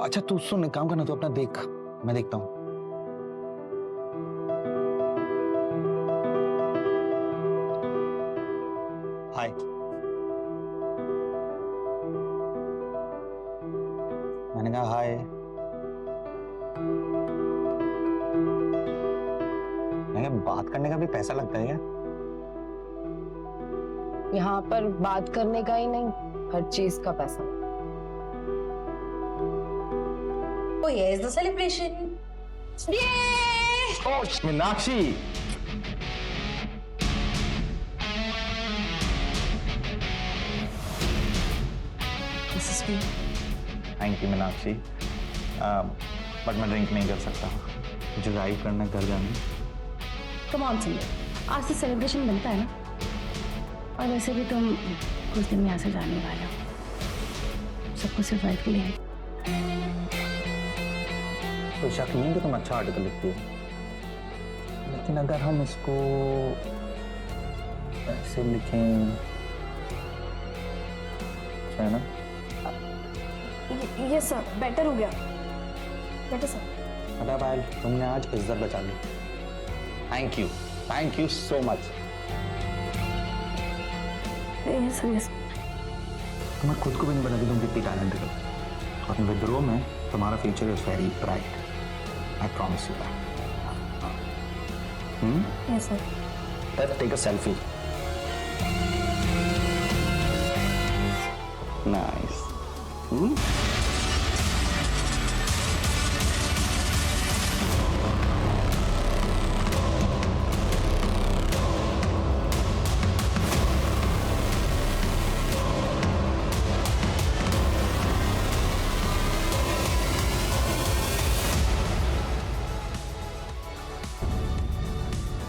अच्छा तू सुन, एक काम करना, तू अपना देख, मैं देखता हूँ। हाय। मैंने कहा हाय। मैंने कहा बात करने का भी पैसा लगता है क्या? यहाँ पर बात करने का ही नहीं, हर चीज का पैसा। Oh, here's the celebration. Yay! Oh, Meenakshi. This is me. Thank you Meenakshi, but मैं ड्रिंक नहीं कर सकता, मुझे ड्राइव करना, घर जाना। कम ऑन सुनिए, आज से सेलिब्रेशन बनता है ना। और वैसे भी तुम कुछ दिन यहाँ से जाने वाले हो, सब कुछ सिर्फ वाइफ के लिए है। तो शक नहीं है कि तुम अच्छा आर्टिकल लिखती हो, लेकिन अगर हम इसको ऐसे लिखें, है ना? ये सर बेटर हो गया, बेटर सर। पता पायल, तुमने आज इज्जत बचा ली। Thank you so much. Yes yes. तुम्हें खुद को भी नहीं पता कि तुम कितनी टैलेंटेड हो, और विद्रोह में तुम्हारा future is very bright, I promise you that. Yes sir. Let's take a selfie. Nice.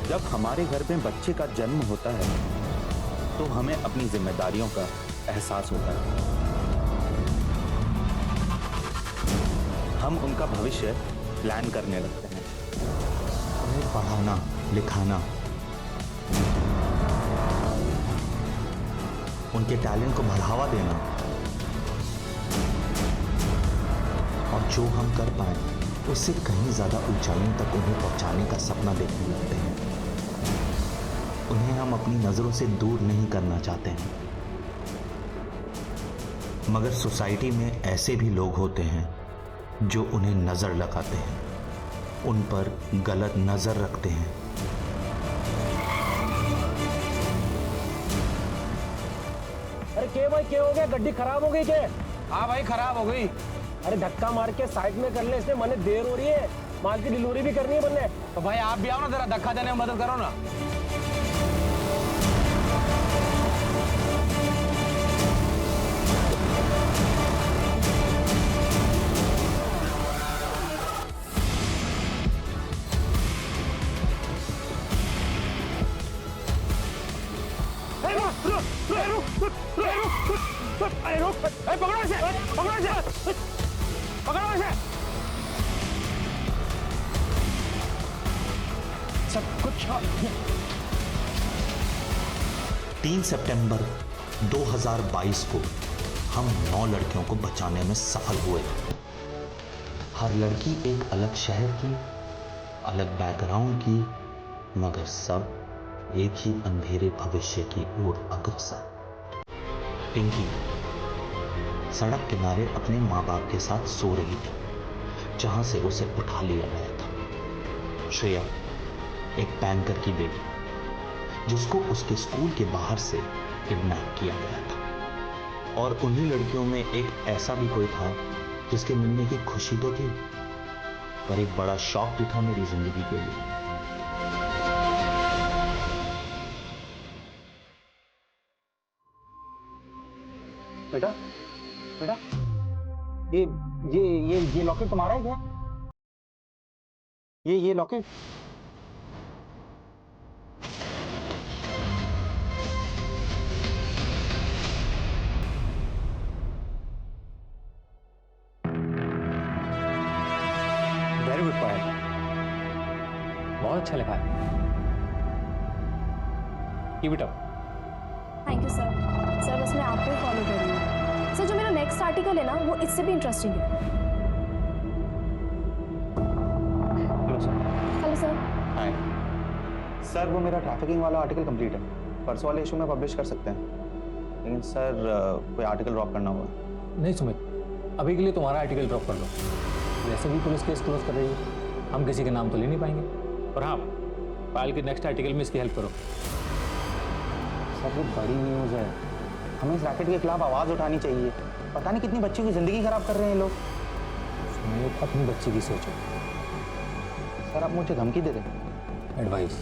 जब हमारे घर में बच्चे का जन्म होता है तो हमें अपनी जिम्मेदारियों का एहसास होता है। हम उनका भविष्य प्लान करने लगते हैं, उन्हें पढ़ाना लिखाना, उनके टैलेंट को बढ़ावा देना, और जो हम कर पाए उससे कहीं ज्यादा ऊंचाइयों तक उन्हें पहुंचाने का सपना देखने लगते हैं। उन्हें हम अपनी नजरों से दूर नहीं करना चाहते हैं, मगर सोसाइटी में ऐसे भी लोग होते हैं जो उन्हें नजर लगाते हैं, उन पर गलत नजर रखते हैं। अरे क्या भाई, क्या हो गया? गड्डी खराब हो गई क्या? हाँ भाई खराब हो गई। अरे धक्का मार के साइड में कर ले, इसमें मने देर हो रही है, माल की डिलीवरी भी करनी है बनने। तो भाई आप भी आओ ना, जरा धक्का देने में मदद करो ना। पकड़ो इसे, पकड़ो इसे, पकड़ो इसे। सब कुछ 3 सितंबर 2022 को हम 9 लड़कियों को बचाने में सफल हुए। हर लड़की एक अलग शहर की, अलग बैकग्राउंड की, मगर सब एक ही अंधेरे भविष्य की ओर अग्रसर। पिंकी सड़क किनारे अपने माँ बाप के साथ सो रही थी, जहां से उसे उठा लिया गया था। श्रेया एक बैंकर की बेटी, जिसको उसके स्कूल के बाहर से किडनैप किया गया था। और उन्हीं लड़कियों में एक ऐसा भी कोई था जिसके मिलने की खुशी तो थी, पर एक बड़ा शौक भी था मेरी जिंदगी के लिए। बेटा बेटा, ये लॉकेट तुम्हारा है क्या? ये लॉकेट? वेरी गुड पायल, बहुत अच्छा लिखा है। Keep it up. Thank you sir. Sir बस मैं आपको ही फॉलो कर रही हूँ। सर जो मेरा नेक्स्ट आर्टिकल है ना, वो इससे भी इंटरेस्टिंग है। सर वो मेरा ट्रैफिकिंग वाला आर्टिकल कंप्लीट है, परसों वाले इशू में पब्लिश कर सकते हैं, लेकिन सर कोई आर्टिकल ड्रॉप करना होगा। नहीं सुमित, अभी के लिए तुम्हारा आर्टिकल ड्रॉप कर दो। वैसे भी पुलिस केस क्लोज कर रही है, हम किसी के नाम तो ले नहीं पाएंगे। और हाँ, पायल के नेक्स्ट आर्टिकल में इसकी हेल्प करो। सर वो बड़ी न्यूज़ है, हमें इस रैकेट के खिलाफ आवाज़ उठानी चाहिए। पता नहीं कितनी बच्चों की ज़िंदगी खराब कर रहे हैं लोग। सुमित, अपनी बच्ची की सोचो। सर आप मुझे धमकी दे रहे हैं? एडवाइस।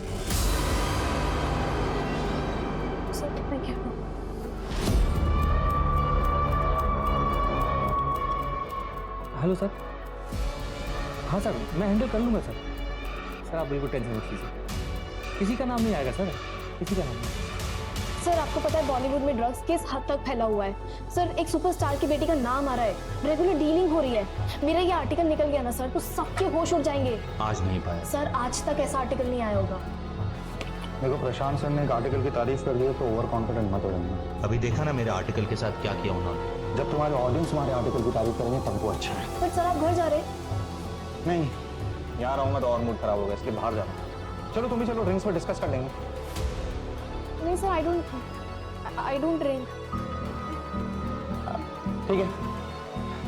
Hello sir. हाँ सर, मैं हैंडल कर लूँगा सर। सर आप बिल्कुल टेंशन मत लीजिए, किसी का नाम नहीं आएगा सर, किसी का नाम नहीं। सर आपको पता है बॉलीवुड में ड्रग्स केस हद तक फैला हुआ है सर। एक सुपरस्टार की बेटी का नाम आ रहा है, रेगुलर डीलिंग हो रही है। मेरा ये आर्टिकल निकल गया ना सर तो सबके होश उड़ जाएंगे। आज नहीं पाया सर आज तक ऐसा आर्टिकल नहीं आया होगा। देखो प्रशांत सर ने एक आर्टिकल की तारीफ कर दी है तो ओवर कॉन्फिडेंट मत हो जाना। अभी देखा ना मेरे आर्टिकल के साथ क्या किया उन्होंने। जब तुम्हारे ऑडियंस तुम्हारे आर्टिकल की तारीफ करेंगे तब वो अच्छा है। पर सर आप घर जा रहे हैं? नहीं, यहाँ रहूँगा तो और मूड खराब होगा, इसलिए बाहर जा रहा हूँ। चलो तुम ही चलो, ड्रिंक्स पर डिस्कस कर लेंगे। नहीं सर आई डोंट ड्रिंक। ठीक है,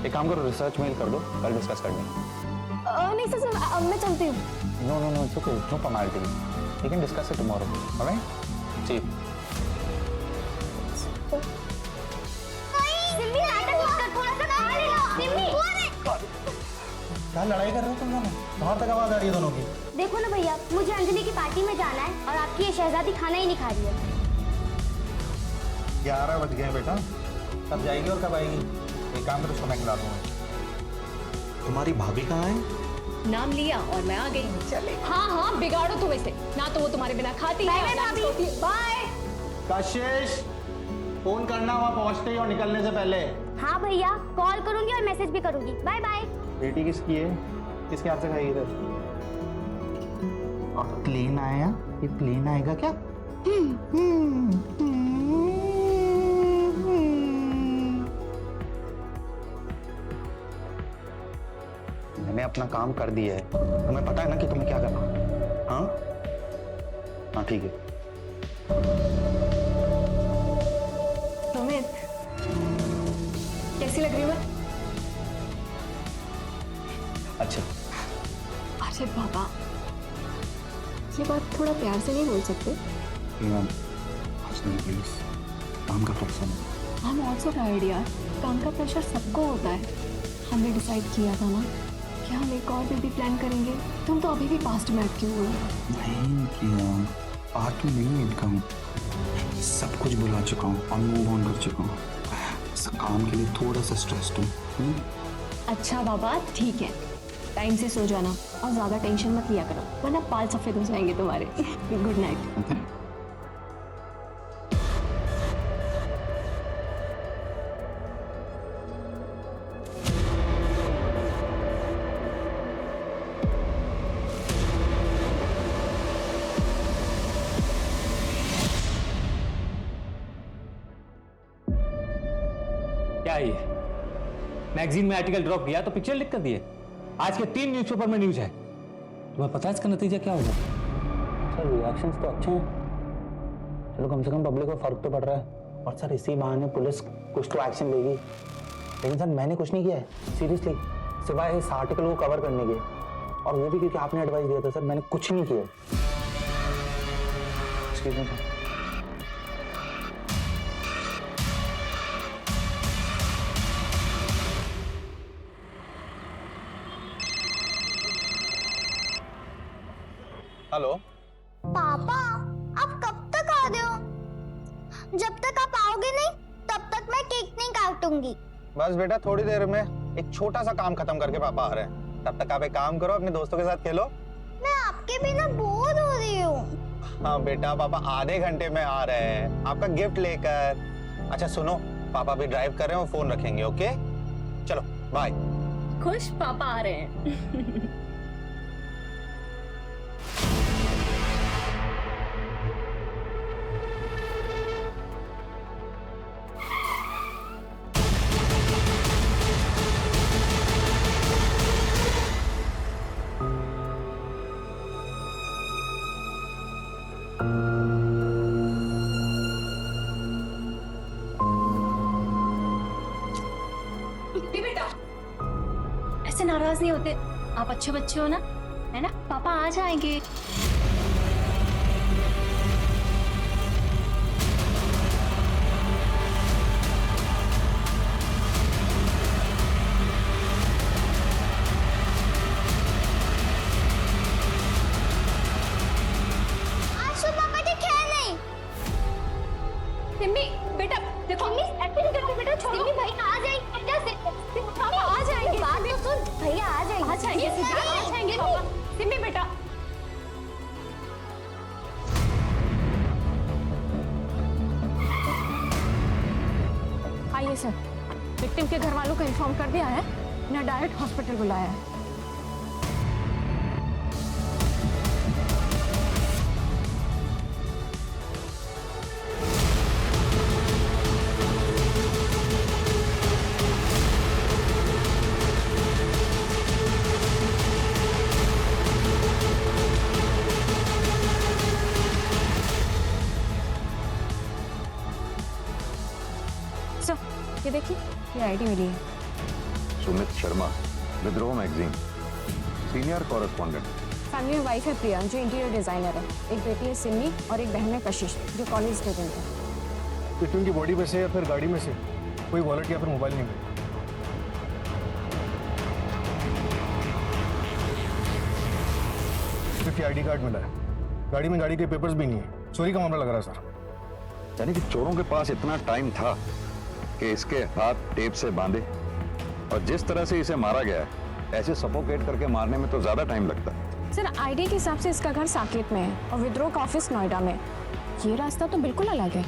एक काम करो, रिसर्च मेल कर दो, कल डिस्कस कर लेंगे। नहीं सर अब मैं चलती हूँ। No no no, it's okay, no formality, we can discuss it tomorrow, alright? जी। क्या लड़ाई कर रहे हो तुम दोनों? बाहर तक आवाज आ रही है दोनों की। देखो ना भैया, मुझे अंजलि की पार्टी में जाना है और आपकी ये शहजादी खाना ही नहीं खा रही है। 11 बज गए बेटा, कब जाएगी और कब आएगी? एक काम करो, उसको मैं खिला दूंगा। तुम्हारी भाभी कहाँ है? नाम लिया और मैं आ गई। चले। हाँ हाँ, बिगाड़ो तुम इसे, ना तो वो तुम्हारे बिना खाती है। बाय। कशिश, फोन करना वहाँ पहुँचते ही और निकलने से पहले। हाँ भैया, कॉल करूंगी और मैसेज भी करूंगी। Bye bye. बेटी किसकी है? किसके हाथ से खाएगी इधर? और प्लेन आया, ये प्लेन आएगा क्या? मैंने अपना काम कर दिया है, तुम्हें पता है ना कि तुम्हें क्या करना है? हाँ हाँ ठीक है। सुमित कैसी लग रही है? अच्छा। अरे बाबा, ये बात थोड़ा प्यार से नहीं बोल सकते? प्लीज, काम का प्रेशर है। आई एम ऑल्सो टायर्ड यार, काम का प्रेशर सबको होता है। हमने डिसाइड किया था ना कि हम एक और बेबी प्लान करेंगे। तुम तो अभी भी पास्ट में अटके हुए हो। नहीं किया, पार्ट में नहीं इनका हूँ, सब कुछ भुला चुका हूँ और मूव ऑन कर चुका हूँ। काम के लिए थोड़ा सा स्ट्रेस्ड हूँ। अच्छा बाबा ठीक है, टाइम से सो जाना और ज्यादा टेंशन मत लिया करो वरना बाल सफेद हो जाएंगे तुम्हारे। Good night. क्या है ये? मैगजीन में आर्टिकल ड्रॉप किया तो पिक्चर लिख कर दिए। आज के 3 न्यूज़पेपर में न्यूज़ है। तुम्हें पता है इसका नतीजा क्या होगा? सर रिएक्शंस तो अच्छे हैं, चलो कम से कम पब्लिक को फर्क तो पड़ रहा है। और सर इसी बहाने पुलिस कुछ तो एक्शन लेगी। लेकिन सर मैंने कुछ नहीं किया है सीरियसली, सिवाय इस आर्टिकल को कवर करने के, और वो भी क्योंकि आपने एडवाइस दिया था। सर मैंने कुछ नहीं किया। Excuse me sir. हेलो पापा, आप कब तक आ रहे हो? जब तक आप आओगे नहीं तब तक मैं केक नहीं काटूंगी। बस बेटा, थोड़ी देर में एक छोटा सा काम खत्म करके पापा आ रहे हैं। तब तक आप एक काम करो, अपने दोस्तों के साथ खेलो। मैं आपके बिना बोर हो रही हूँ। हाँ बेटा, पापा आधे घंटे में आ रहे हैं आपका गिफ्ट लेकर। अच्छा सुनो, पापा भी ड्राइव कर रहे हैं, वो फोन रखेंगे। ओके चलो बाय। खुश पापा आ रहे हैं। बेटा ऐसे नाराज नहीं होते, आप अच्छे बच्चे हो ना, है ना? पापा आ जाएंगे। आशु पापा ठीक है नहीं। सिम्मी बेटा देखो, एक्टिंग करो बेटा, छोड़ो। सिम्मी भाई आ जाएंगे। पापा आ जाएंगे। बात तो सुन, भैया आ जाएंगे। आ जाएंगे, आ जाएंगे पापा। सिम्मी बेटा आइए सर, विक्टिम के घर वालों को इन्फॉर्म कर दिया है, उन्हें डायरेक्ट हॉस्पिटल बुलाया है। सर ये देखिए, ये आईडी मिली है। सुमित शर्मा, विद्रोह मैगजीन, सीनियर कॉरेस्पॉन्डेंट। फैमिली में वाइफ है प्रिया जो इंटीरियर डिजाइनर है, एक बेटी है सिमी और एक बहन है कशिश जो कॉलेज स्टूडेंट है। विक्टिम की बॉडी में से या फिर गाड़ी में से कोई वॉलेट या फिर मोबाइल नहीं मिला। सिर्फ आईडी कार्ड मिला है, गाड़ी में गाड़ी के पेपर्स भी नहीं है। चोरी का मामला लग रहा है सर। यानी कि चोरों के पास इतना टाइम था कि इसके हाथ टेप से बांधे, और जिस तरह से इसे मारा गया है ऐसे सफोकेट करके मारने में तो ज्यादा टाइम लगता है। सर आईडी के हिसाब से इसका घर साकेत में है और विद्रोह का ऑफिस नोएडा में। ये रास्ता तो बिल्कुल अलग है।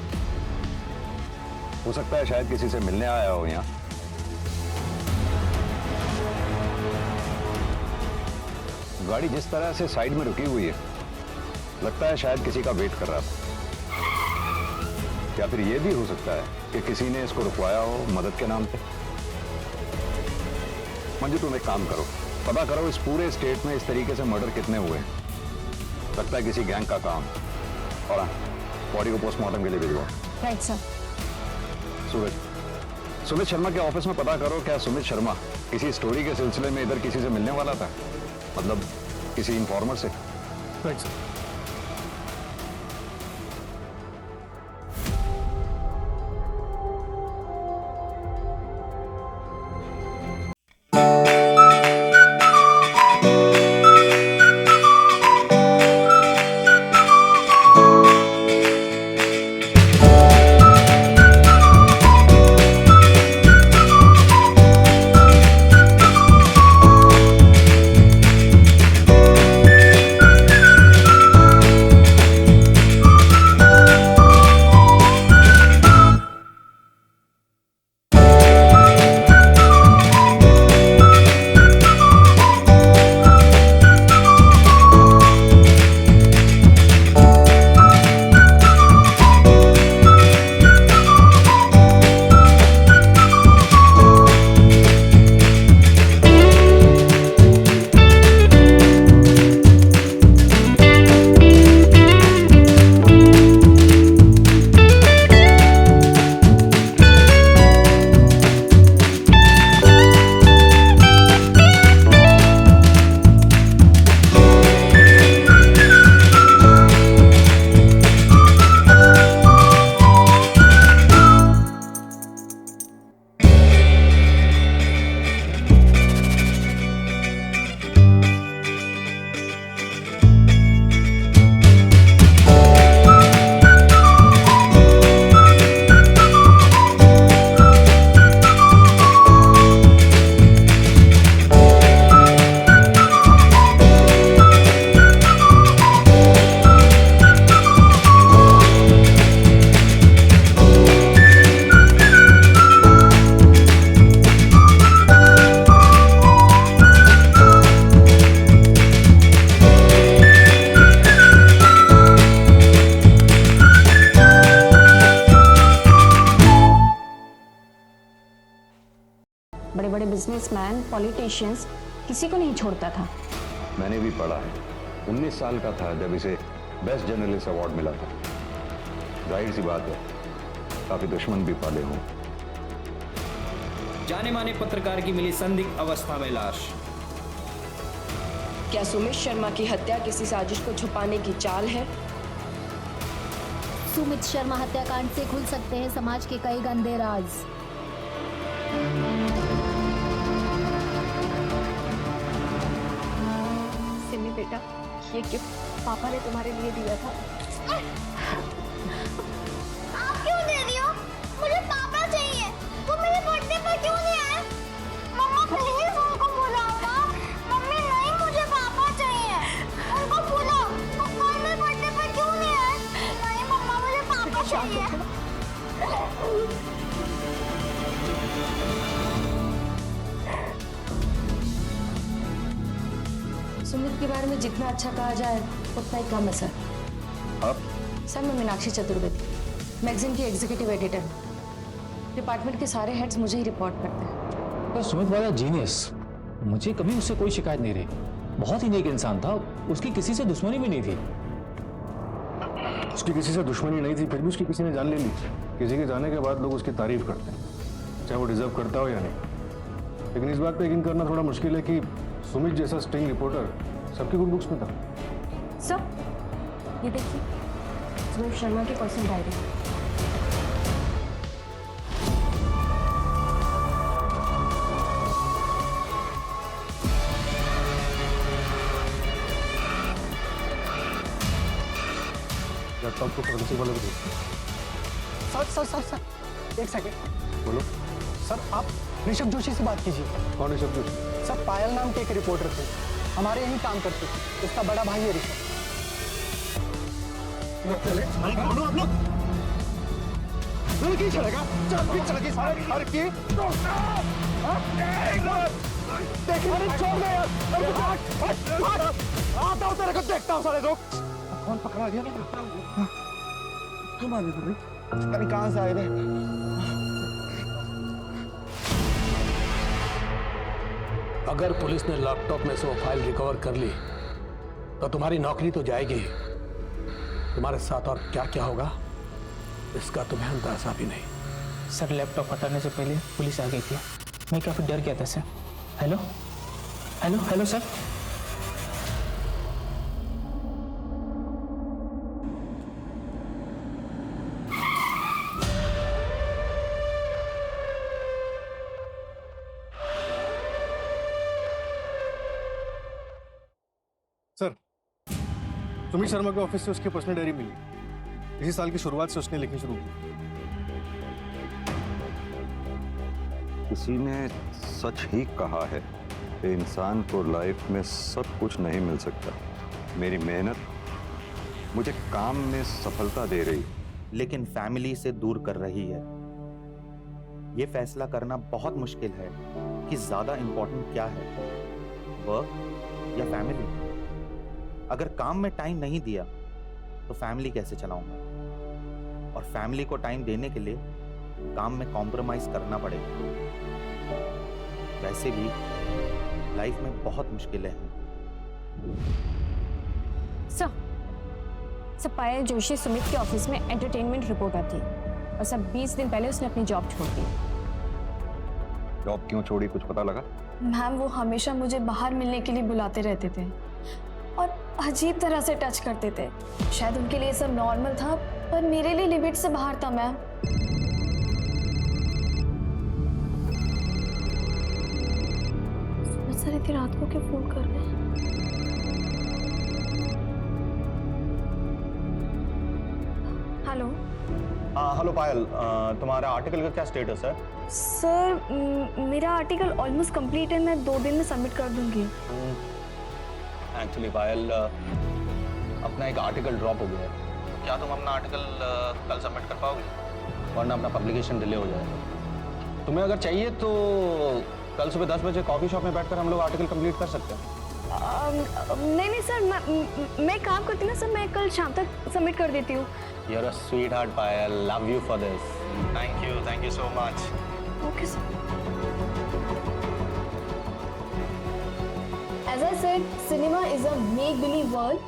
हो सकता है शायद किसी से मिलने आया हो यहाँ। गाड़ी जिस तरह से साइड में रुकी हुई है, लगता है शायद किसी का वेट कर रहा था। या फिर यह भी हो सकता है कि किसी ने इसको रुकवाया हो मदद के नाम पे। मंजू तुम एक काम करो, पता करो इस पूरे स्टेट में इस तरीके से मर्डर कितने हुए हैं। लगता है किसी गैंग का काम। और हाँ, बॉडी को पोस्टमार्टम के लिए भिजवाओ। Right sir. सूरज, सुमित शर्मा के ऑफिस में पता करो क्या सुमित शर्मा किसी स्टोरी के सिलसिले में इधर किसी से मिलने वाला था, मतलब किसी इन्फॉर्मर से। Right sir. बड़े बड़े बिजनेसमैन, पॉलिटिशियंस किसी को नहीं छोड़ता था। मैंने भी पढ़ा है। 19 साल का था जब इसे बेस्ट जर्नलिस्ट अवार्ड मिला था। जाहिर सी बात है काफी दुश्मन भी पाले हों। जाने माने पत्रकार की मिली संदिग्ध अवस्था में लाश। क्या सुमित शर्मा की हत्या किसी साजिश को छुपाने की चाल है? सुमित शर्मा हत्याकांड से खुल सकते हैं समाज के कई गंदे राज। सिमी बेटा, ये गिफ्ट पापा ने तुम्हारे लिए दिया था। आप क्यों दे रही हो? मुझे पापा चाहिए। वो मेरे बर्थडे पर क्यों नहीं आए? मम्मा प्लीज उनको बुलाओ ना। मम्मी नहीं, मुझे पापा चाहिए। उनको बुलाओ। वो कल मेरे बर्थडे पर क्यों नहीं आए? नहीं मम्मा, मुझे पापा चाहिए। सुमित के बारे में जितना अच्छा कहा जाए उतना ही कम है सर। आप सर मैं मीनाक्षी चतुर्वेदी, मैगजीन की एग्जीक्यूटिव एडिटर। डिपार्टमेंट के सारे हेड्स मुझे ही रिपोर्ट करते हैं। पर सुमित वाला जीनियस, मुझे कभी उससे कोई शिकायत नहीं रही। बहुत ही नेक इंसान था, उसकी किसी से दुश्मनी भी नहीं थी। उसकी किसी से दुश्मनी नहीं थी, फिर भी उसकी किसी ने जान ले ली। किसी के जाने के बाद लोग उसकी तारीफ करते हैं, चाहे वो डिजर्व करता हो या नहीं। लेकिन इस बात पे यकीन करना थोड़ा मुश्किल है कि सुमित जैसा स्टिंग रिपोर्टर सबकी गुड बुक्स में था। सर ये देखिए, सुमित शर्मा की पर्सनल डायरी। लैपटॉप को फोरेंसिक वालों को दे। सर एक सेकंड। बोलो। सर आप ऋषभ जोशी से बात कीजिए। कौन है ऋषभ जोशी? सर पायल नाम के एक रिपोर्टर थे, हमारे यहीं काम करते थे। उसका बड़ा भाई है ऋषभ। लड़की चलेगा, चल भी चलेगी सारे हर की। देखिए अरे छोड़ दे यार, आता हूँ तेरे को देखता हूँ सारे लोग। कौन पकड़ा गया? तुम आ गए, अरे कहाँ से आए थे? अगर पुलिस ने लैपटॉप में से वो फाइल रिकवर कर ली तो तुम्हारी नौकरी तो जाएगी, तुम्हारे साथ और क्या क्या होगा इसका तुम्हें अंदाजा भी नहीं। सर लैपटॉप हटाने से पहले पुलिस आ गई थी, मैं काफी डर गया था sir. Hello hello hello sir. Sir Sumit Sharma के ऑफिस से उसकी पर्सनल डायरी मिली। इसी साल की शुरुआत से उसने लिखनी शुरू की। किसी ने सच ही कहा है कि इंसान को लाइफ में सब कुछ नहीं मिल सकता। मेरी मेहनत मुझे काम में सफलता दे रही, लेकिन फैमिली से दूर कर रही है। यह फैसला करना बहुत मुश्किल है कि ज्यादा इंपॉर्टेंट क्या है, वर्क या फैमिली। अगर काम में टाइम नहीं दिया तो फैमिली कैसे चलाऊंगा, और फैमिली को टाइम देने के लिए काम में कॉम्प्रोमाइज करना पड़ेगा। वैसे भी लाइफ में बहुत मुश्किलें हैं। सर पायल जोशी सुमित के ऑफिस में एंटरटेनमेंट रिपोर्टर थी और सब 20 दिन पहले उसने अपनी जॉब छोड़ दी। जॉब क्यों छोड़ी, कुछ पता लगा? मैम वो हमेशा मुझे बाहर मिलने के लिए बुलाते रहते थे और अजीब तरह से टच करते थे। शायद उनके लिए सब नॉर्मल था, पर मेरे लिए लिमिट से बाहर था मैम। सर इतनी रात को क्यों फोन कर रहे हैं? हेलो। हेलो पायल, तुम्हारा आर्टिकल का क्या स्टेटस है? सर मेरा आर्टिकल ऑलमोस्ट कंप्लीट है, मैं 2 दिन में सबमिट कर दूंगी। एक्चुअली पायल, अपना एक आर्टिकल ड्रॉप हो गया है। क्या तुम अपना आर्टिकल कल सबमिट कर पाओगे? वरना अपना पब्लिकेशन डिले हो जाएगा। तुम्हें अगर चाहिए तो कल सुबह 10 बजे कॉफी शॉप में बैठकर हम लोग आर्टिकल कंप्लीट कर सकते हैं। नहीं सर, मैं काम करती ना सर, मैं कल शाम तक सबमिट कर देती हूँ। You are a sweetheart Payal, love you for this. Thank you so much. Okay sir. As I said, cinema is a make-believe world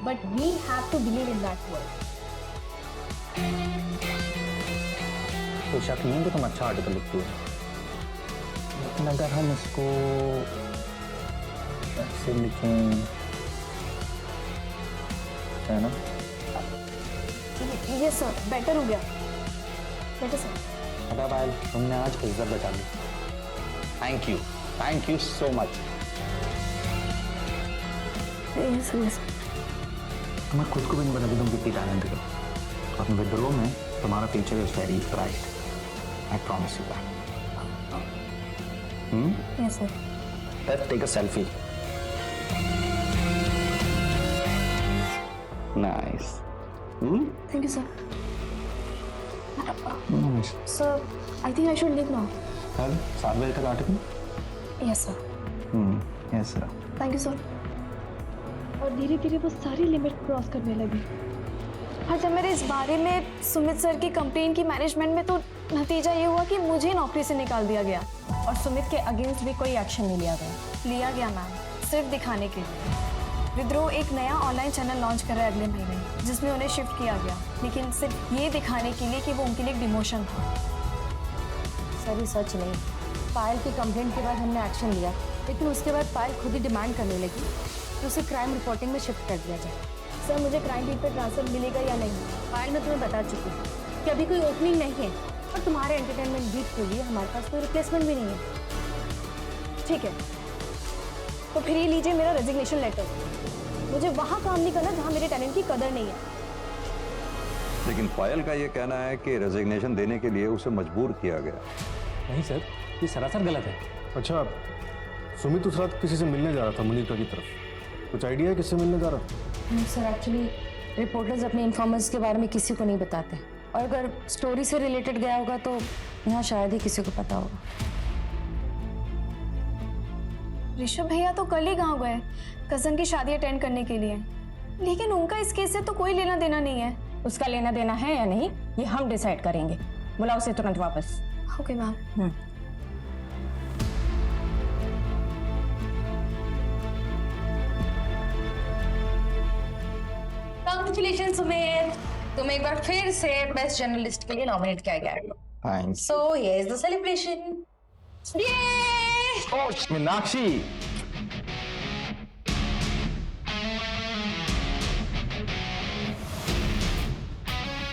but we have to believe in that word. कोई शक नहीं है कि तुम अच्छा article लिखती हो, लेकिन अगर हम इसको ऐसे लिखें, है ना? Yes sir, better हो गया, better sir. पता पायल, तुमने आज इज्जत बचा ली। Thank you so much. Yes, yes. तुम्हें खुद को भी नहीं पता कि तुम कितनी टैलेंटेड हो। अपने विद्रोह में तुम्हारा future is very bright, I promise you that. Yes sir. Let's take a selfie. Nice. Thank you sir. Nice. Sir, I think I should leave now. कल 7 बजे तक article? Yes sir. Yes sir. Thank you sir. और धीरे धीरे वो सारी limit cross करने लगी। और जब मेरे इस बारे में सुमित सर की कंप्लेन की मैनेजमेंट में, तो नतीजा ये हुआ कि मुझे नौकरी से निकाल दिया गया और सुमित के अगेंस्ट भी कोई एक्शन नहीं लिया गया मैम, सिर्फ दिखाने के लिए। विद्रोह एक नया ऑनलाइन चैनल लॉन्च कर रहा है अगले महीने, जिसमें उन्हें शिफ्ट किया गया, लेकिन सिर्फ ये दिखाने के लिए कि वो उनके लिए एक डिमोशन था। सर, ये सच नहीं। पायल की कंप्लेंट के बाद हमने एक्शन लिया, लेकिन उसके बाद पायल खुद ही डिमांड करने लगी तो उसे क्राइम रिपोर्टिंग में शिफ्ट कर दिया जाए। सर, मुझे क्राइम बीट पर ट्रांसफर मिलेगा या नहीं? पायल, मैं तुम्हें बता चुकी हूँ कि अभी कोई ओपनिंग नहीं है और तुम्हारे एंटरटेनमेंट बीट के लिए हमारे पास कोई रिप्लेसमेंट भी नहीं है। ठीक है, तो फिर ये लीजिए मेरा रेजिग्नेशन लेटर। मुझे वहाँ काम नहीं करना जहाँ मेरे टैलेंट की कदर नहीं है। लेकिन पायल का ये कहना है कि रेजिग्नेशन देने के लिए उसे मजबूर किया गया। नहीं सर, ये सरासर गलत है। अच्छा, सुमित उस रात किसी से मिलने जा रहा था मुनीका की तरफ, कुछ आइडिया है किससे मिलने जा रहा? सर, एक्चुअली रिपोर्टर्स अपने इन्फॉर्मर्स के बारे में किसी को नहीं बताते, और अगर स्टोरी से रिलेटेड गया होगा तो यहाँ शायद ही किसी को पता होगा। ऋषभ भैया तो कल ही गाँव गए कजन की शादी अटेंड करने के लिए, लेकिन उनका इस केस से तो कोई लेना देना नहीं है। उसका लेना देना है या नहीं, ये हम डिसाइड करेंगे। बुलाओ उसे तुरंत वापस। Okay ma'am. कांग्रेचुलेशन सुमित, तुम एक बार फिर से बेस्ट जर्नलिस्ट के लिए नॉमिनेट किया गया है। Thanks. So here is the celebration. Oh, Meenakshi.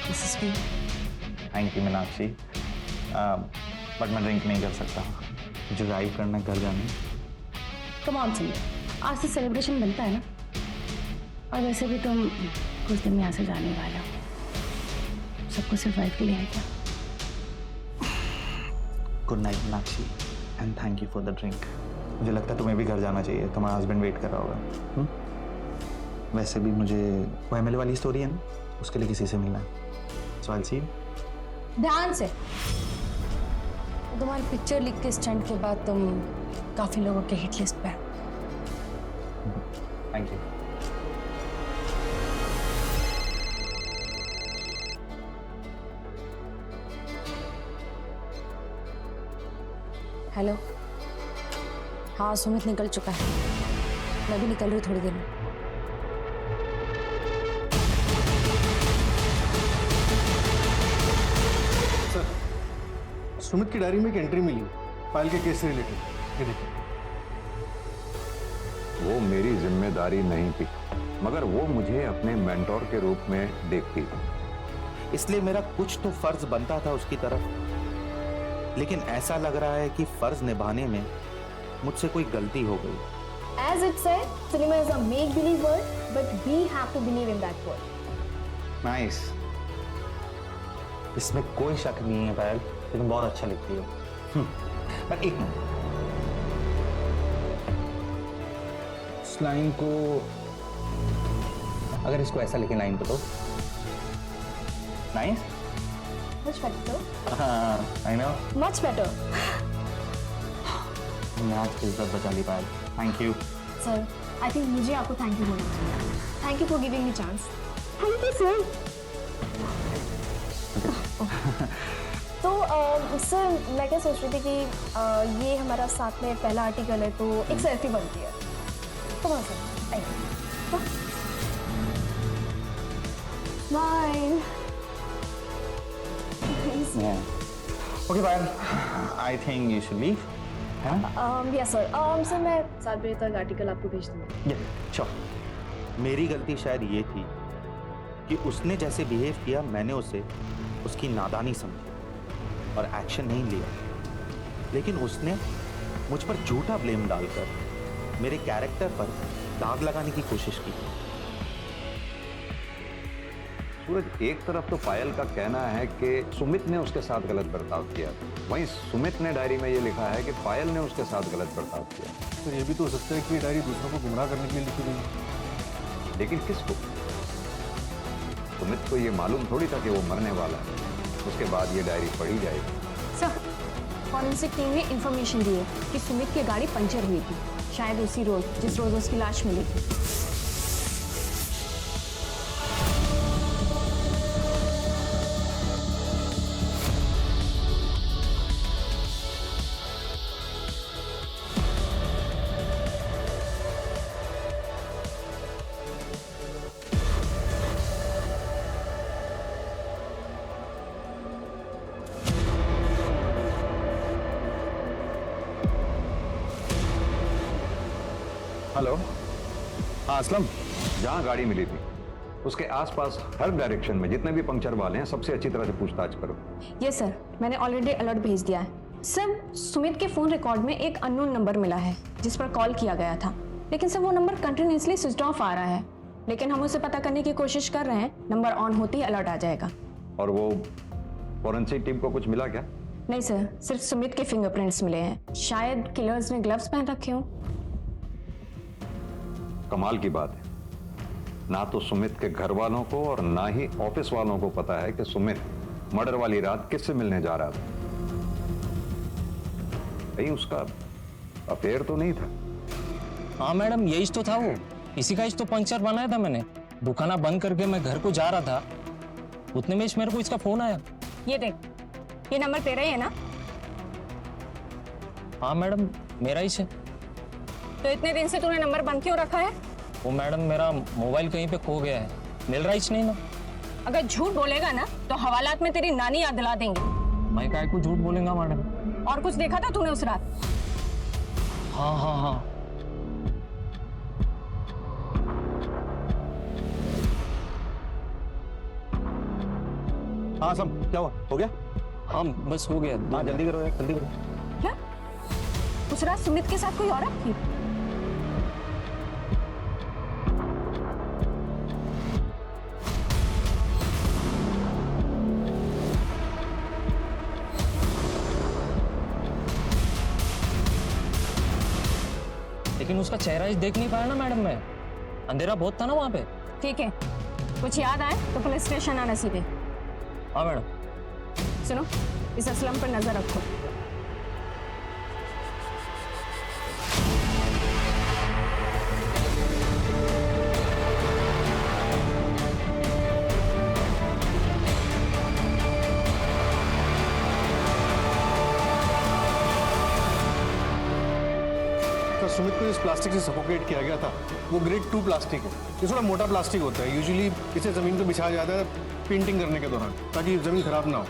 This is for thank you Meenakshi, but मैं ड्रिंक नहीं कर सकता, मुझे ड्राइव करना घर जाने। कम ऑन सुमित, आज से सेलिब्रेशन बनता है ना, और वैसे भी तुम कुछ दिन में यहाँ से जाने वाले हो, सबको सिर्फ वाइफ के लिए है क्या? Good night Meenakshi, and thank you for the drink. मुझे लगता है तुम्हें भी घर जाना चाहिए, तुम्हारा हस्बैंड वेट कर रहा होगा। वैसे भी मुझे वो एमएलए वाली स्टोरी है ना, उसके लिए किसी से मिलना है, सो आई विल सी यू। ध्यान से। तुम्हारी पिक्चर लिख के स्टंट के बाद तुम काफी लोगों के हिट लिस्ट पे। Thank you. हेलो, हाँ सुमित निकल चुका है, मैं भी निकल रही हूँ थोड़ी देर में। सर, सुमित की डायरी में एक एंट्री मिली पायल के केस से रिलेटेड, ये देखिए। वो मेरी जिम्मेदारी नहीं थी, मगर वो मुझे अपने मेंटोर के रूप में देखती थी, इसलिए मेरा कुछ तो फर्ज बनता था उसकी तरफ, लेकिन ऐसा लग रहा है कि फर्ज निभाने में मुझसे कोई गलती हो गई। As it said, cinema is a make-believe world, but we have to believe in that world. Nice, इसमें कोई शक नहीं है पायल कि तुम बहुत अच्छा लिखती हो। पर एक मिनट, इस लाइन को, अगर इसको ऐसा लिखे लाइन को तो nice. Much better. I know, Much better. तुमने आज की इज्जत बचा ली Payal, thank you. Sir, I think मुझे आपको थैंक यू बोलना चाहिए। Thank you for giving me chance. Thank you, sir. तो सर, मैं क्या सोच रही थी कि ये हमारा साथ में पहला आर्टिकल है, तो एक सेल्फी बनती है। Come on sir, thank you. Okay bye, I think you should leave. Yes sir, sir मैं 7 बजे तक आर्टिकल आपको भेज दूँगी। श्योर। मेरी गलती शायद ये थी कि उसने जैसे बिहेव किया, मैंने उसे उसकी नादानी समझी और एक्शन नहीं लिया, लेकिन उसने मुझ पर झूठा ब्लेम डालकर मेरे कैरेक्टर पर दाग लगाने की कोशिश की। सूरज, एक तरफ तो पायल का कहना है कि सुमित ने उसके साथ गलत बर्ताव किया, वहीं सुमित ने डायरी में ये लिखा है कि पायल ने उसके साथ गलत बर्ताव किया। तो ये भी तो हो सकता है कि डायरी दूसरों को गुमराह करने के लिए लिखी गई है। लेकिन किसको? सुमित को ये मालूम थोड़ी था कि वो मरने वाला है, उसके बाद ये डायरी पढ़ी जाएगी। सर, फॉरेंसिक टीम ने इंफॉर्मेशन दी है कि सुमित की गाड़ी पंचर हुई थी, शायद उसी रोज जिस रोज उसकी लाश मिली थी। हेलो, हाँ असलम, जहाँ गाड़ी मिली थी उसके आसपास हर डायरेक्शन में जितने भी पंक्चर वाले हैं सबसे अच्छी तरह से पूछताछ करो। ये सर, मैंने ऑलरेडी अलर्ट भेज दिया है। सर, सुमित के फोन रिकॉर्ड में एक अननोन नंबर मिला है जिस पर कॉल किया गया था, लेकिन सर वो नंबर कंटिन्यूसली स्विच ऑफ आ रहा है, लेकिन हम उसे पता करने की कोशिश कर रहे हैं। नंबर ऑन होते ही अलर्ट आ जाएगा। और वो फॉरेंसिक टीम को कुछ मिला क्या? नहीं सर, सिर्फ सुमित के फिंगरप्रिंट्स मिले हैं। शायद किलर्स ने ग्लव्स पहन रखे हों। कमाल की बात है, ना तो सुमित के घर वालों को और ना ही ऑफिस वालों को पता है कि सुमित मर्डर वाली रात किससे मिलने जा रहा था। कहीं उसका अफेयर तो नहीं था? हाँ मैडम, यही तो था, वो इसी का ही तो पंक्चर बनाया था मैंने। दुकाना बंद करके मैं घर को जा रहा था, उतने में मेरे को इसका फोन आया। ये देख, ये नंबर तेरा ही है ना? हाँ मैडम, मेरा ही है। तो इतने दिन से तूने नंबर बंद क्यों रखा है? वो मैडम, मेरा मोबाइल कहीं पे खो गया है, मिल रहा ही नहीं ना। अगर झूठ बोलेगा ना तो हवालात में तेरी नानी याद दिला देंगे। मैं काहे को झूठ बोलेगा मैडम? और कुछ देखा था तूने उस रात? हाँ हाँ हाँ, हाँ सम, क्या हुआ? हो गया? हाँ बस हो गया। हाँ जल्दी करो यार, जल्दी करो। क्या उस रात सुमित के साथ कोई औरत थी? लेकिन उसका चेहरा ही देख नहीं पाया ना मैडम मैं, अंधेरा बहुत था ना वहाँ पे। ठीक है, कुछ याद आए तो पुलिस स्टेशन आना सीधे। हाँ मैडम। सुनो, इस असलम पर नजर रखो। सुमित को इस प्लास्टिक से सफोकेट किया गया था, वो ग्रेड 2 प्लास्टिक है। ये थोड़ा मोटा प्लास्टिक होता है, यूजुअली इसे जमीन पे बिछाया जाता है पेंटिंग करने के दौरान, ताकि जमीन खराब ना हो,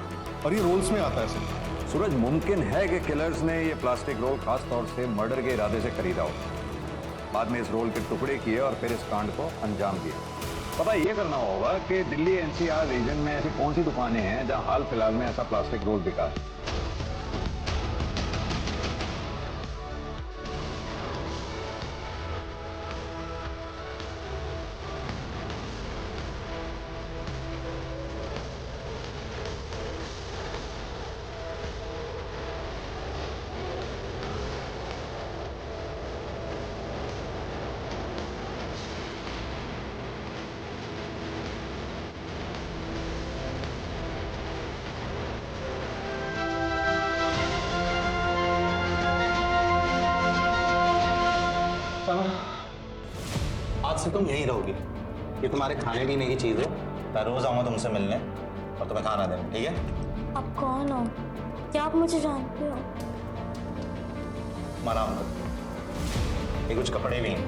और ये रोल्स में आता है सर। सूरज, मुमकिन है कि किलर्स ने ये प्लास्टिक रोल खास तौर से मर्डर के इरादे से खरीदा हो, बाद में इस रोल के टुकड़े किए और फिर इस कांड को अंजाम दिया। पता ये करना होगा कि दिल्ली एनसीआर रीजन में ऐसी कौन सी दुकानें हैं जहां हाल फिलहाल में ऐसा प्लास्टिक रोल बिका है। आज से तुम यहीं रहोगी, ये तुम्हारे खाने पीने की चीज है। मैं रोज आऊंगा तुमसे मिलने और तुम्हें खाना देना, ठीक है? आप कौन हो? क्या आप मुझे जानते हो? माना हमको, ये कुछ कपड़े भी हैं।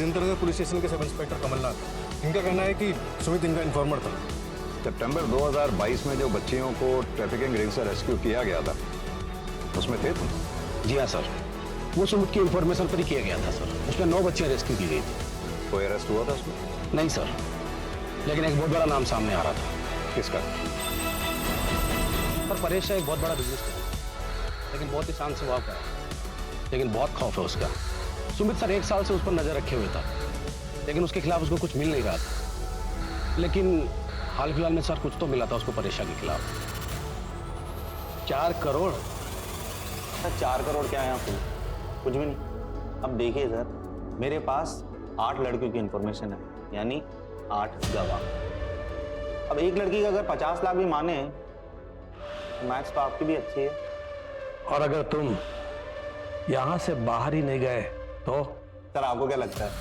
जयंतनगर पुलिस स्टेशन के सब इंस्पेक्टर कमलनाथ, इनका कहना है कि सुमित इनका इन्फॉर्मर था। सितंबर 2022 में जो बच्चियों को ट्रैफिकिंग रिंग से रेस्क्यू किया गया था, उसमें थे तुम? जी हाँ सर, वो सुमित की इंफॉर्मेशन पर ही किया गया था सर। उसमें 9 बच्चियां रेस्क्यू की गई थी। कोई अरेस्ट हुआ था उसमें? नहीं सर, लेकिन एक बहुत बड़ा नाम सामने आ रहा था। किसका? पर परेश एक बहुत बड़ा बिजनेस है, लेकिन बहुत ही शांत स्वभाव का है, लेकिन बहुत खौफ है उसका। सुमित सर 1 साल से उस पर नजर रखे हुए था, लेकिन उसके खिलाफ उसको कुछ मिल नहीं रहा था। लेकिन हाल फिलहाल में सर कुछ तो मिला था उसको परेशा के खिलाफ। 4 करोड़? सर 4 करोड़ क्या है आपको? कुछ भी नहीं। अब देखिए सर, मेरे पास 8 लड़कियों की इंफॉर्मेशन है, यानी 8 गवाह। अब एक लड़की का अगर 50 लाख भी माने, तो मैथ्स तो आपकी भी अच्छी है। और अगर तुम यहां से बाहर ही नहीं गए तो? सर आपको क्या लगता है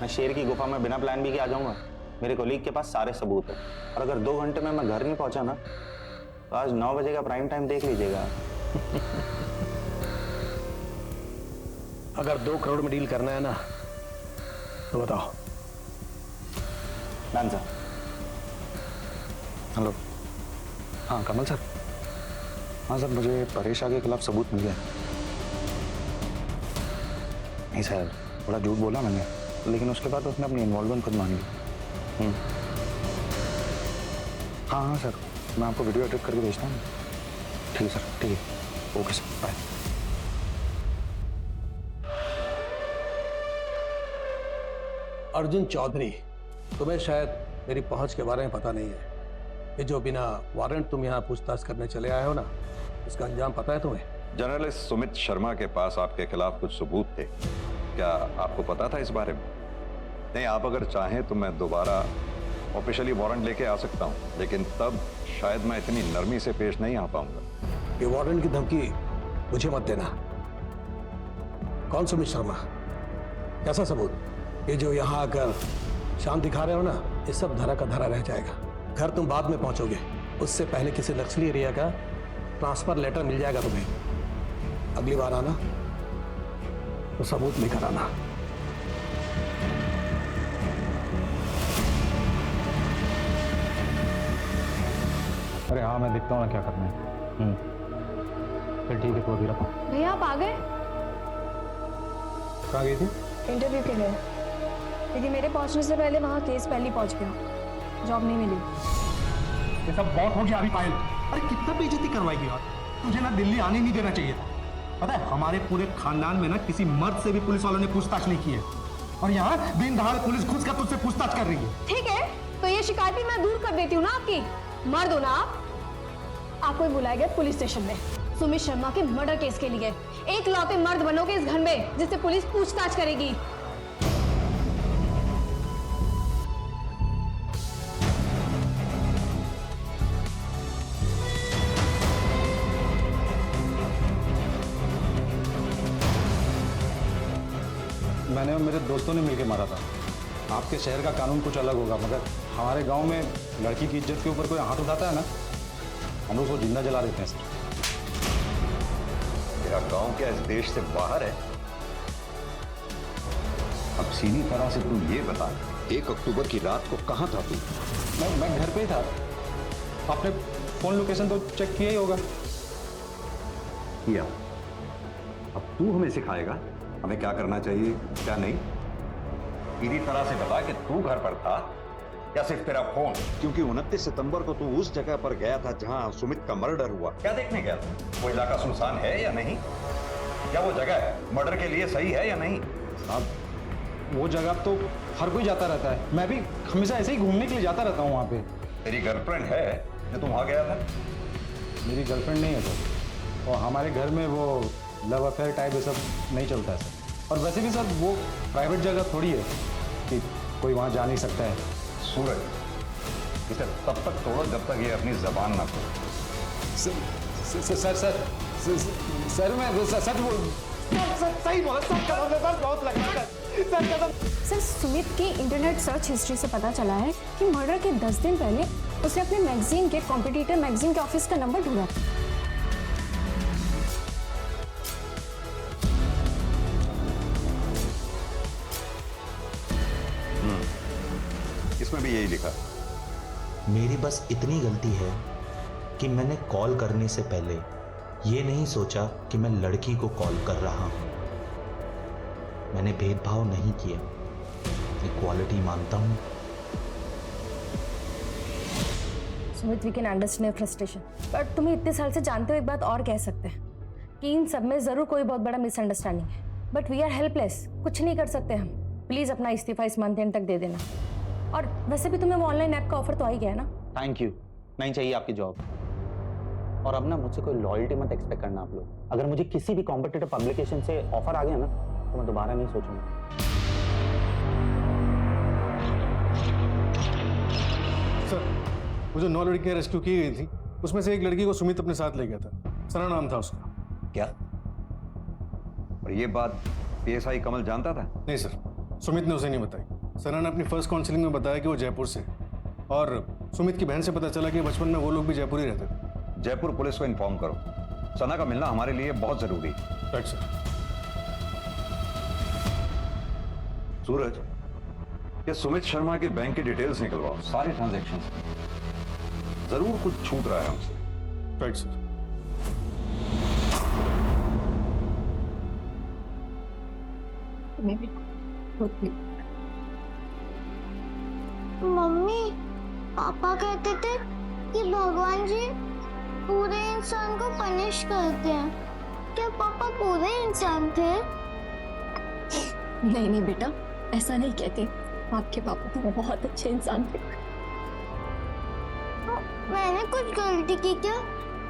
मैं शेर की गुफा में बिना प्लान बी के आ जाऊंगा? मेरे कोलीग के पास सारे सबूत है, और अगर 2 घंटे में मैं घर नहीं पहुंचा ना, तो आज 9 बजे का प्राइम टाइम देख लीजिएगा। अगर 2 करोड़ में डील करना है ना, तो बताओ। Done sir. हेलो, हाँ कमल सर। हाँ सर, मुझे परेशा के खिलाफ सबूत मिल गया। नहीं सर, थोड़ा झूठ बोला मैंने, लेकिन उसके बाद उसने अपनी इन्वॉल्वमेंट खुद मानी। हाँ हाँ सर, मैं आपको वीडियो एडिट करके भेजता हूँ। ठीक है सर, ठीक है, okay sir, bye. Arjun Chaudhary, तुम्हें शायद मेरी पहुंच के बारे में पता नहीं है। ये जो बिना वारंट तुम यहाँ पूछताछ करने चले आए हो ना, इसका अंजाम पता है तुम्हें? जर्नलिस्ट सुमित शर्मा के पास आपके खिलाफ कुछ सबूत थे, क्या आपको पता था इस बारे में? नहीं, आप अगर चाहें तो मैं दोबारा ऑफिशियली वारंट लेके आ सकता हूं, लेकिन तब शायद मैं इतनी नरमी से पेश नहीं आ पाऊंगा। ये वारंट की धमकी मुझे मत देना। कौन सुमित शर्मा? कैसा सबूत? ये जो यहाँ आकर शांत दिखा रहे हो ना, ये सब धरा का धरा रह जाएगा। घर तुम बाद में पहुंचोगे, उससे पहले किसी नक्सली एरिया का ट्रांसफर लेटर मिल जाएगा तुम्हें। अगली बार आना तो सबूत लेकर आना। अरे हाँ, मैं देखता हूँ ना क्या करना है। फिर ठीक है, तो अभी रखो। भैया आप आ गए? कहाँ गई थी? इंटरव्यू के लिए, लेकिन मेरे पहुंचने से पहले वहाँ केस पहले पहुंच गया, जॉब नहीं मिली। ये सब बहुत हो गया अभी पायल। अरे कितना बेइज्जती करवाएगी यार, तुझे ना दिल्ली आने नहीं देना चाहिए था। पता है हमारे पूरे खानदान में ना किसी मर्द से भी पुलिस वालों ने पूछताछ नहीं की है, और यहाँ दिन दहाड़े पुलिस घुस कर तुझसे पूछताछ कर रही है। ठीक है, तो ये शिकायत भी मैं दूर कर देती हूँ ना आपकी। मर्द हो ना आप? आपको बुलाया गया पुलिस स्टेशन में सुमित शर्मा के मर्डर केस के लिए। एक लौते मर्द बनोगे इस घर में जिससे पुलिस पूछताछ करेगी। मैंने और मेरे दोस्तों ने मिलकर मारा था। आपके शहर का कानून कुछ अलग होगा, मगर हमारे गांव में लड़की की इज्जत के ऊपर कोई हाथ उठाता है ना, हम लोग उसको जिंदा जला देते हैं सर। तेरा गांव क्या इस देश से बाहर है? अब सीधी तरह से तू ये बता, 1 अक्टूबर की रात को कहां था तू? मैं घर पे ही था। आपने फोन लोकेशन तो चेक किया ही होगा। किया। अब तू हमें सिखाएगा हमें क्या करना चाहिए क्या नहीं? सीधी तरह से बता कि तू घर पर था या सिर्फ तेरा फोन? क्योंकि 29 सितंबर को तू उस जगह पर गया था जहां सुमित का मर्डर हुआ। क्या देखने गया था? वो इलाका सुनसान है या नहीं? क्या वो जगह मर्डर के लिए सही है या नहीं? अब वो जगह तो हर कोई जाता रहता है, मैं भी हमेशा ऐसे ही घूमने के लिए जाता रहता हूँ वहाँ पे। तेरी गर्लफ्रेंड है जो तू वहाँ गया था? मेरी गर्लफ्रेंड नहीं है सर, और हमारे घर में वो लव अफेयर टाइप ये सब नहीं चलता है सर। और वैसे भी सर वो प्राइवेट जगह थोड़ी है कि कोई वहाँ जा नहीं सकता है। सूरज, इसे तब तक तोड़ो जब तक ये अपनी जबान ना खोले। सर मैं सच बोल सही बोला सर, बहुत लग रहा है सर। सुमित की इंटरनेट सर्च हिस्ट्री से पता चला है कि मर्डर के 10 दिन पहले उसने अपने मैगजीन के कॉम्पिटिटर मैगजीन के ऑफिस का नंबर ढूंढा। उसमें भी यही लिखा। मेरी बस इतनी गलती है कि मैंने कॉल करने से पहले ये नहीं सोचा कि मैं लड़की को कॉल कर रहा हूं। मैंने भेदभाव नहीं किया, इक्वालिटी मानता हूं। Sumit, we can understand frustration, but तुम्हें इतने साल से जानते हो एक बात और कह सकते हैं कि इन सब में जरूर कोई बहुत बड़ा मिसअंडरस्टैंडिंग है, बट वी आर हेल्पलेस, कुछ नहीं कर सकते हम। प्लीज अपना इस्तीफा इस मंथ एंड तक दे देना। और वैसे भी तुम्हें वो ऑनलाइन ऐप का ऑफर तो आ ही गया ना। थैंक यू, नहीं चाहिए आपकी जॉब। और अब ना मुझसे कोई लॉयल्टी मत एक्सपेक्ट करना आप लोग। अगर मुझे किसी भी कॉम्पिटिटिव पब्लिकेशन से ऑफर आ गया ना तो मैं दोबारा नहीं सोचूंगा। सर, वो जो 9 लड़कियां रेस्क्यू की गई थी उसमें से एक लड़की को सुमित अपने साथ ले गया था। सना नाम था उसका। क्या? और ये बात पीएसआई कमल जानता था? नहीं सर, सुमित ने उसे नहीं बताई। सना ने अपनी फर्स्ट काउंसलिंग में बताया कि वो जयपुर से है, और सुमित की बहन से पता चला कि बचपन में वो लोग भी जयपुर ही रहते थे। जयपुर पुलिस को इन्फॉर्म करो, सना का मिलना हमारे लिए बहुत जरूरी है। Right sir. सूरज, ये सुमित शर्मा के बैंक की डिटेल्स निकलवाओ, सारे ट्रांजैक्शंस। जरूर कुछ छूट रहा है हमसे। Right sir. मम्मी, पापा कहते थे कि भगवान जी पूरे इंसान को पनिश करते हैं। क्या पापा पूरे इंसान थे? नहीं नहीं बेटा, ऐसा नहीं कहते। आपके पापा तो बहुत अच्छे इंसान थे। मैंने कुछ गलती की क्या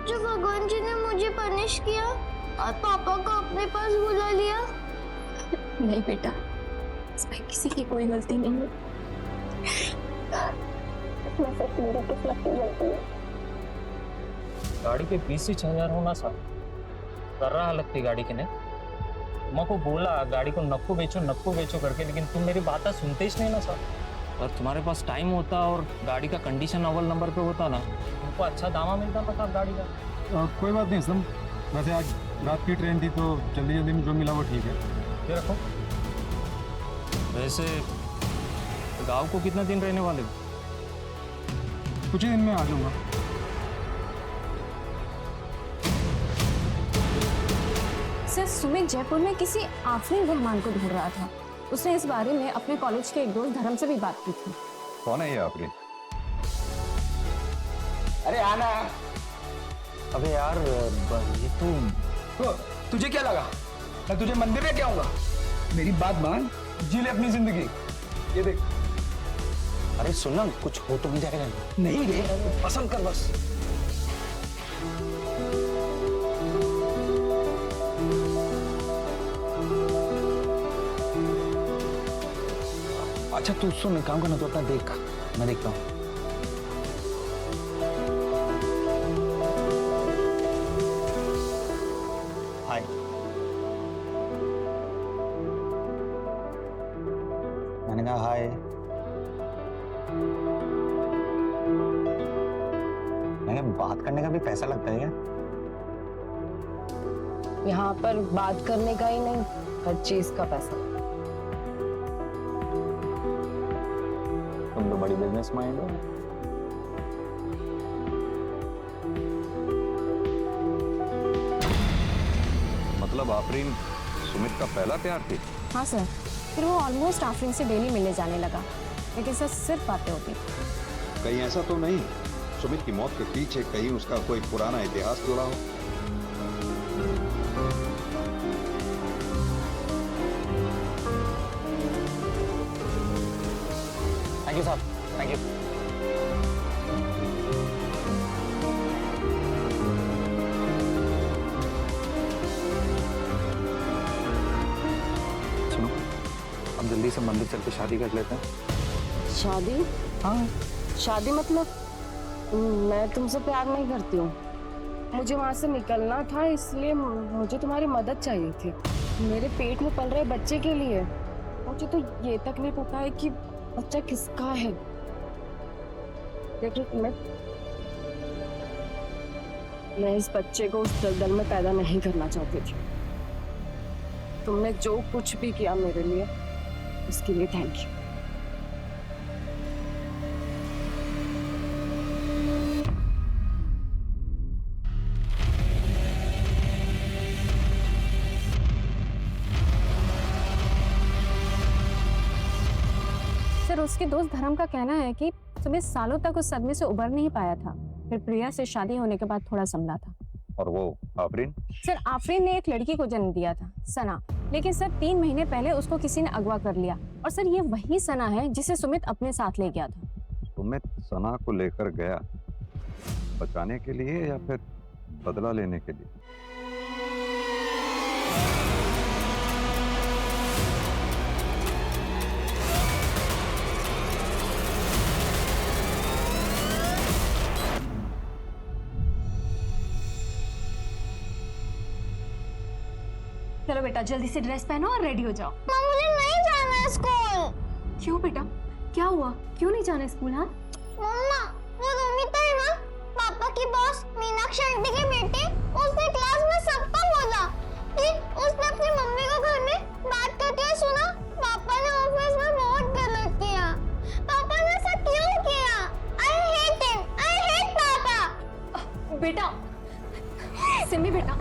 जो भगवान जी ने मुझे पनिश किया और पापा को अपने पास बुला लिया? नहीं बेटा, इसमें किसी की कोई गलती नहीं है। गाड़ी के 20,000 होना सा कर रहा लगती गाड़ी के ने। माँ को बोला गाड़ी को नक्को बेचो करके, लेकिन तुम मेरी बात सुनते ही नहीं ना सर। और तुम्हारे पास टाइम होता और गाड़ी का कंडीशन अव्वल नंबर पे होता ना, तुमको अच्छा दामा मिलता ना था गाड़ी का। कोई बात नहीं सर, वैसे आज रात की ट्रेन थी तो जल्दी जल्दी में जो मिला वो ठीक है। ये रखो। वैसे गांव को कितना दिन रहने वाले हो? कुछ ही दिन में आ जाऊंगा। सर, सुमित जयपुर में किसी आफरीन रहमान को ढूंढ रहा था। उसने इस बारे में अपने कॉलेज के एक दोस्त धर्म से भी बात की थी। कौन है ये आफरीन? अरे आना। अबे यार, ये तुझे क्या लगा मैं तुझे मंदिर में क्या आऊंगा? मेरी बात मान, जी ले अपनी जिंदगी। ये देख। अरे सुनना, कुछ हो तो नहीं जाएगा? नहीं रे, पसंद कर बस। अच्छा तू सुन, काम करना तो अपना देख, मैं देखता हूँ। हाय। मैंने कहा हाय। मैंने बात करने का भी पैसा लगता है क्या? यहाँ पर बात करने का ही नहीं, हर चीज का पैसा। तुम तो बड़ी बिजनेस माइंड हो। मतलब आफरीन सुमित का पहला प्यार थी? हाँ सर, फिर वो ऑलमोस्ट आफरीन से डेली मिलने जाने लगा, लेकिन सर सिर्फ बातें होती। कहीं ऐसा तो नहीं सुमित की मौत के पीछे कहीं उसका कोई पुराना इतिहास जुड़ा हो? थैंक यू साहब, थैंक यू। सुनो, हम जल्दी से मंदिर चल के शादी कर लेते हैं। शादी? हाँ। शादी मतलब? मैं तुमसे प्यार नहीं करती हूँ। मुझे वहाँ से निकलना था, इसलिए मुझे तुम्हारी मदद चाहिए थी। मेरे पेट में पल रहे बच्चे के लिए। मुझे तो ये तक नहीं पता है कि बच्चा किसका है। देखो, मैं इस बच्चे को उस दलदल में पैदा नहीं करना चाहती थी। तुमने जो कुछ भी किया मेरे लिए, उसके लिए थैंक यू। उसके दोस्त धर्म का कहना है कि सुमित सालों तक उस सदमे से उबर नहीं पाया था, फिर प्रिया से शादी होने के बाद थोड़ा संभला था। और वो आफरीन? सर आफरीन ने एक लड़की को जन्म दिया था, सना, लेकिन सर 3 महीने पहले उसको किसी ने अगवा कर लिया। और सर ये वही सना है जिसे सुमित अपने साथ ले गया था। सुमित सना को लेकर गया बचाने के लिए या फिर बदला लेने के लिए? चलो बेटा जल्दी से ड्रेस पहनो और रेडी हो जाओ। मुझे नहीं जाना है स्कूल। क्यों बेटा, क्या हुआ? क्यों नहीं जाना स्कूल? हाँ मम्मा, वो रोमिता है ना, पापा की बॉस मीनाक्षी आंटी की बेटी, उसने क्लास में सबको बोला कि उसने अपनी मम्मी को घर में बात करते हुए सुना पापा ने ऑफिस में बहुत गलत किया। पापा ने ऐसा क्यों किया? I hate him, I hate पापा। बेटा, सिमी बेटा,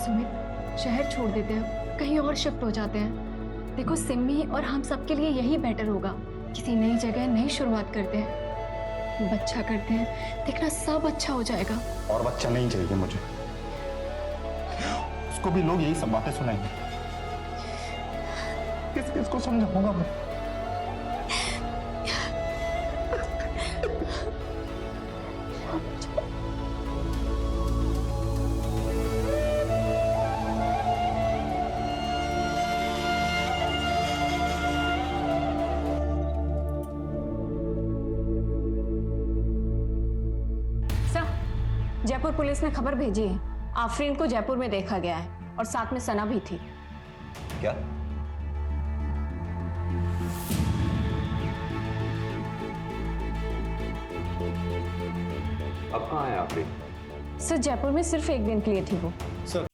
सुमित शहर छोड़ देते हैं, कहीं और शिफ्ट हो जाते हैं। देखो सिमी और हम सबके लिए यही बेटर होगा। किसी नई जगह नई शुरुआत करते हैं, बच्चा करते हैं, देखना सब अच्छा हो जाएगा। और बच्चा नहीं चाहिए मुझे, उसको भी लोग यही सब बातें सुनाएंगे। किस किस को समझाऊंगा मैं? जयपुर पुलिस ने खबर भेजी है, आफरीन को जयपुर में देखा गया है और साथ में सना भी थी। क्या? अब कहाँ है आफरीन? सर जयपुर में सिर्फ 1 दिन के लिए थी वो। सर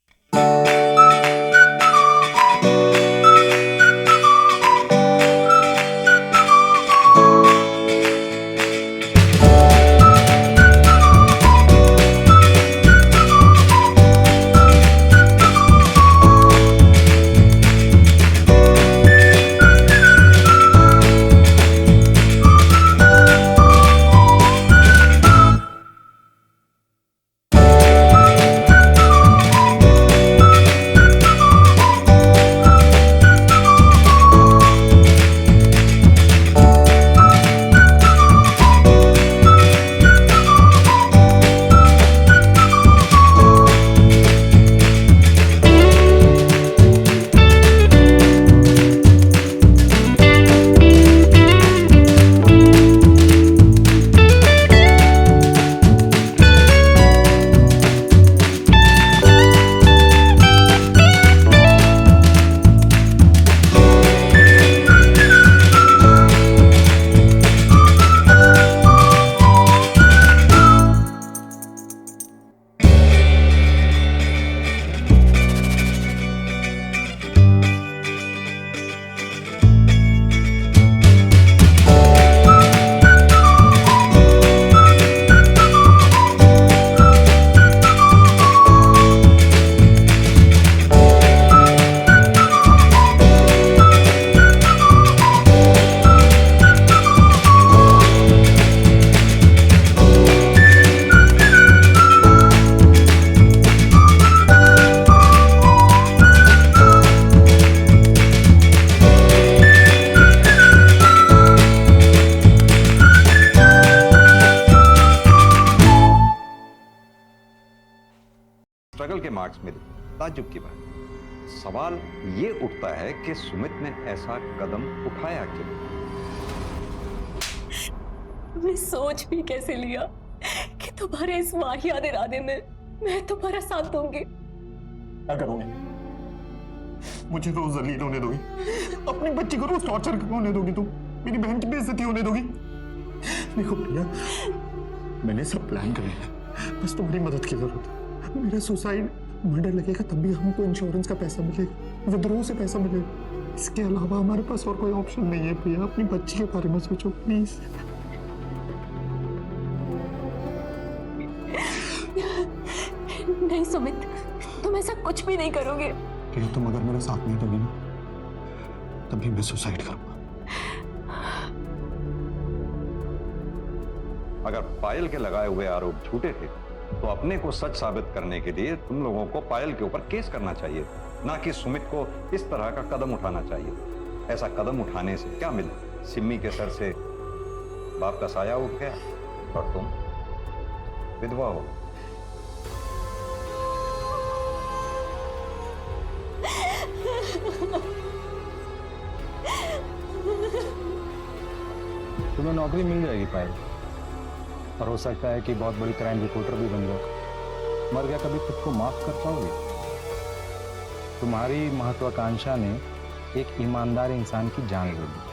स्ट्रगल के मार्क्स मिले, ताज्जुब की बात। सवाल ये उठता है कि सुमित ने ऐसा कदम उठाया क्यों? तुमने सोच भी कैसे लिया कि तुम्हारे इस वाहियात इरादे में मैं तुम्हारा साथ दूंगी? क्या करोगे? मुझे रोज जलील होने दोगी? अपनी बच्ची को रोज टॉर्चर होने दोगी? तुम मेरी बहन की बेइज्जती होने दोगी? देखो प्रिया, मैंने सब प्लान कर लिया, बस तुम्हारी मदद की जरूरत है। मेरा सुसाइड मर्डर लगेगा तब भी हमको इंश्योरेंस का पैसा मिलेगा, विद्रोह से पैसा मिलेगा। इसके अलावा हमारे पास और कोई ऑप्शन नहीं है। प्रिया, अपनी बच्ची के बारे में सोचो प्लीज। प्लीज सुमित, तुम ऐसा कुछ भी नहीं करोगे। कि तुम अगर मेरे साथ नहीं दोगी ना, तभी मैं सुसाइड करूंगा। अगर पायल के लगाए हुए आरोप झूठे थे तो अपने को सच साबित करने के लिए तुम लोगों को पायल के ऊपर केस करना चाहिए, ना कि सुमित को इस तरह का कदम उठाना चाहिए। ऐसा कदम उठाने से क्या मिला? सिम्मी के सर से बाप का साया उठ गया और तुम विधवा हो। तुम्हें नौकरी मिल जाएगी पायल, और हो सकता है कि बहुत बड़ी क्राइम रिपोर्टर भी बन जाओ। मर गया कभी खुद को माफ कर पाओगे? तुम्हारी महत्वाकांक्षा ने एक ईमानदार इंसान की जान ले ली।